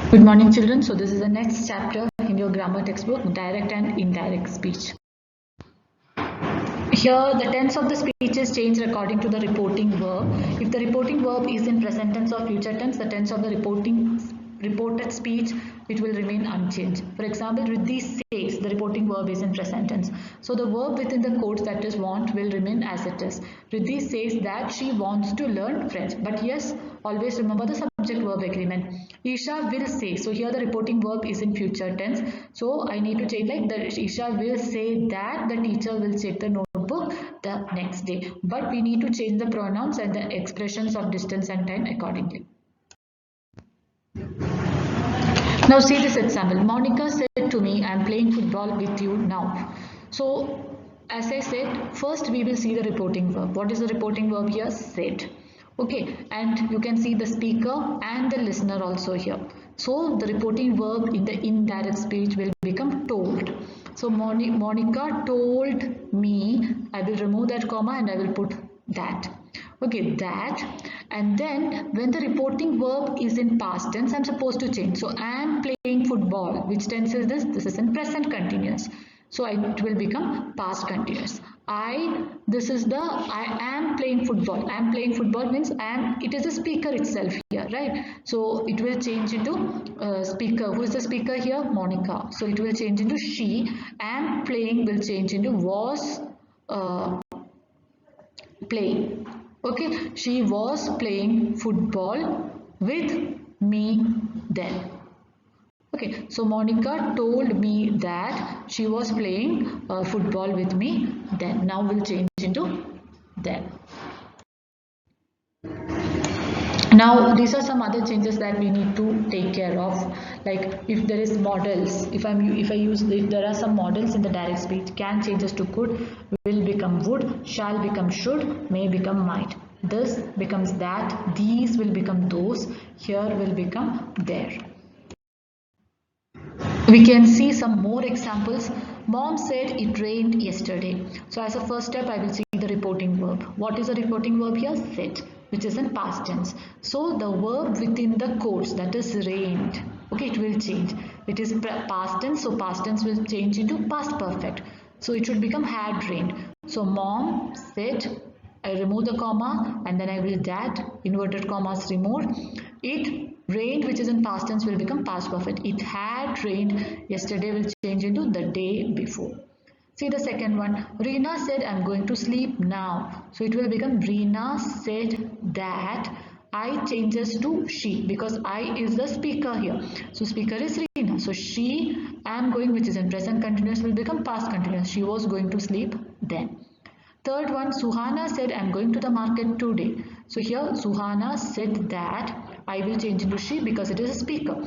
Good morning, children. So this is the next chapter in your grammar textbook, direct and indirect speech. Here, the tense of the speech is changed according to the reporting verb. If the reporting verb is in present tense or future tense, the tense of the reported speech, it will remain unchanged. For example, Riddhi says, the reporting verb is in present tense. So the verb within the quotes, that is want, will remain as it is. Riddhi says that she wants to learn French. But yes, always remember the subject verb agreement. Isha will say, so here the reporting verb is in future tense. So I need to change like the Isha will say that the teacher will check the notebook the next day. But we need to change the pronouns and the expressions of distance and time accordingly. Now see this example. Monica said to me, I am playing football with you now. So as I said, first we will see the reporting verb. What is the reporting verb here? Said. Okay, and you can see the speaker and the listener also here. So the reporting verb in the indirect speech will become told. So Monica told me, I will remove that comma and I will put that. Okay, that, and then when the reporting verb is in past tense, I'm supposed to change. So I am playing football. Which tense is this? This is in present continuous. So it will become past continuous. This is the I am playing football. I am playing football means it is a speaker itself here, right? So it will change into speaker. Who is the speaker here? Monica. So it will change into she. Am playing will change into was playing. Okay, she was playing football with me then. Okay, so Monica told me that she was playing football with me then. Now we'll change into then. Now these are some other changes that we need to take care of. Like if there is models, if there are some models in the direct speech, can changes to could, will become would, shall become should, may become might. This becomes that, these will become those, here will become there. We can see some more examples. Mom said it rained yesterday. So as a first step, I will see the reporting verb. What is the reporting verb here? Said, which is in past tense. So the verb within the quotes, that is rained. Okay, it will change. It is past tense, so past tense will change into past perfect. So it should become had rained. So mom said, I remove the comma and then I will that, inverted commas removed. It rained, which is in past tense, will become past perfect. It had rained yesterday will change into the day before. See the second one. Reena said, I'm going to sleep now. So it will become Reena said that. I changes to she because I is the speaker here. So speaker is Reena. So she, am going, which is in present continuous, will become past continuous. She was going to sleep then. Third one, Suhana said, I'm going to the market today. So here Suhana said that, I will change into she because it is a speaker.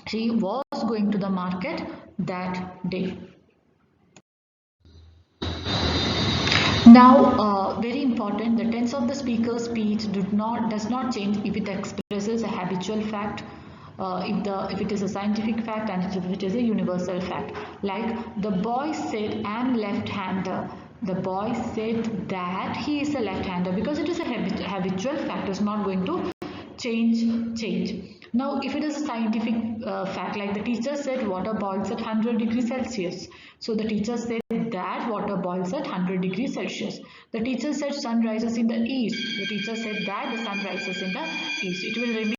She was going to the market that day. Now, very important, the tense of the speaker's speech does not change if it expresses a habitual fact, if it is a scientific fact, and if it is a universal fact. Like the boy said, I'm left-hander. The boy said that he is a left-hander because it is a habitual fact. It's not going to change. Now, if it is a scientific fact, like the teacher said water boils at 100 degrees Celsius. So the teacher said that water boils at 100 degrees Celsius. The teacher said sun rises in the east. The teacher said that the sun rises in the east. It will remain.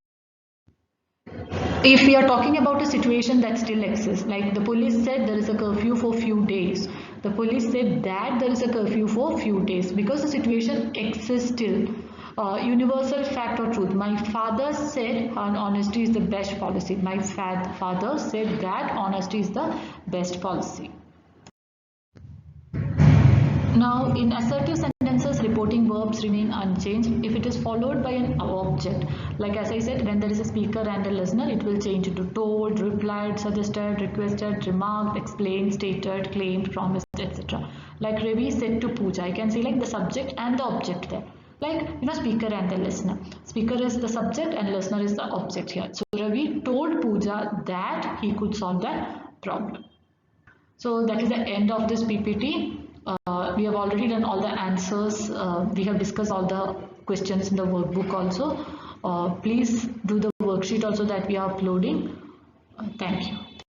If we are talking about a situation that still exists, like the police said there is a curfew for few days. The police said that there is a curfew for few days because the situation exists still. Universal fact or truth. My father said honesty is the best policy. My father said that honesty is the best policy. Now, in assertive sentences, reporting verbs remain unchanged if it is followed by an object. Like as I said, when there is a speaker and a listener, it will change into told, replied, suggested, requested, remarked, explained, stated, claimed, promised, etc. Like Ravi said to Pooja, I can say like the subject and the object there. Like, speaker and the listener. Speaker is the subject and listener is the object here. So Ravi told Pooja that he could solve that problem. So that is the end of this PPT. We have already done all the answers. We have discussed all the questions in the workbook also. Please do the worksheet. worksheet also that we are uploading. Thank you.